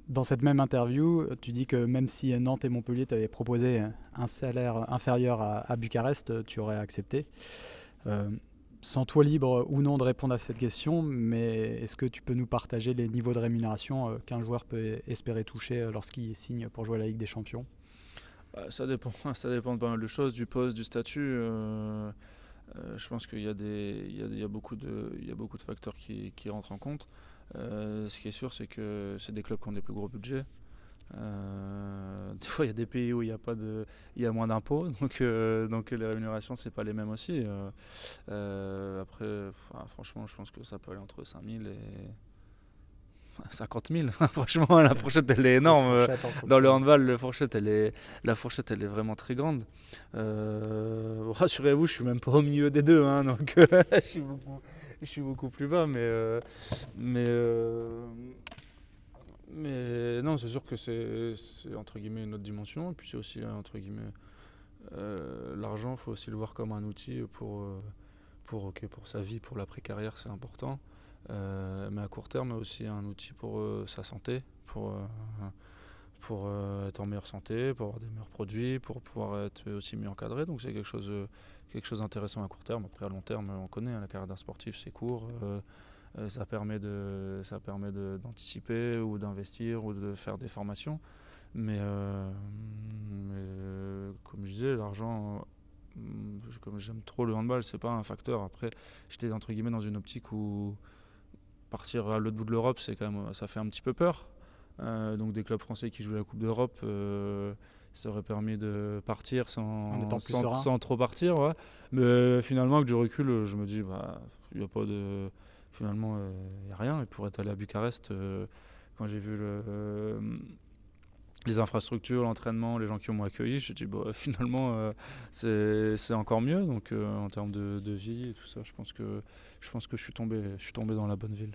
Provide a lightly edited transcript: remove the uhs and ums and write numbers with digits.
Dans cette même interview, tu dis que même si Nantes et Montpellier t'avaient proposé un salaire inférieur à Bucarest, tu aurais accepté. Euh, Sans toi libre ou non de répondre à cette question, mais est-ce que tu peux nous partager les niveaux de rémunération qu'un joueur peut espérer toucher lorsqu'il signe pour jouer à la Ligue des Champions? Ça dépend, ça dépend de pas mal de choses, du poste, du statut. Je pense qu'il y a il y a il y a beaucoup de facteurs qui rentrent en compte. Ce qui est sûr, c'est que c'est des clubs qui ont des plus gros budgets. Des fois, il y a des pays où il y a pas de, il y a moins d'impôts, donc les rémunérations c'est pas les mêmes aussi. Après, franchement, je pense que ça peut aller entre 5 000 et 50 000. Franchement, la fourchette elle est Grosse énorme. fourchette en Dans le fonction. handball, la fourchette elle est vraiment très grande. Rassurez-vous, je suis même pas au milieu des deux, hein, donc je suis beaucoup plus bas, mais, euh, mais non, c'est sûr que c'est entre guillemets une autre dimension, et puis c'est aussi entre guillemets l'argent, il faut aussi le voir comme un outil ok, pour sa vie, pour l'après-carrière, c'est important. Mais à court terme, aussi un outil pour sa santé, pour être en meilleure santé, pour avoir des meilleurs produits, pour pouvoir être aussi mieux encadré. Donc c'est quelque chose d'intéressant à court terme. Après, à long terme, on connaît, hein, la carrière d'un sportif, c'est court. Ça permet d'anticiper ou d'investir ou de faire des formations. Comme je disais, l'argent, comme j'aime trop le handball, c'est pas un facteur. Après, j'étais entre guillemets dans une optique où partir à l'autre bout de l'Europe, c'est quand même, ça fait un petit peu peur. Donc des clubs français qui jouent la Coupe d'Europe, ça aurait permis de partir En étant plus serein. sans trop partir. Ouais. Mais finalement, avec du recul, je me dis, bah, il n'y a pas de. Finalement, il n'y a rien. Et pour être allé à Bucarest, quand j'ai vu les infrastructures, l'entraînement, les gens qui m'ont accueilli, je me dis, bah, finalement, c'est encore mieux. Donc en termes de vie et tout ça, je pense que je suis tombé dans la bonne ville.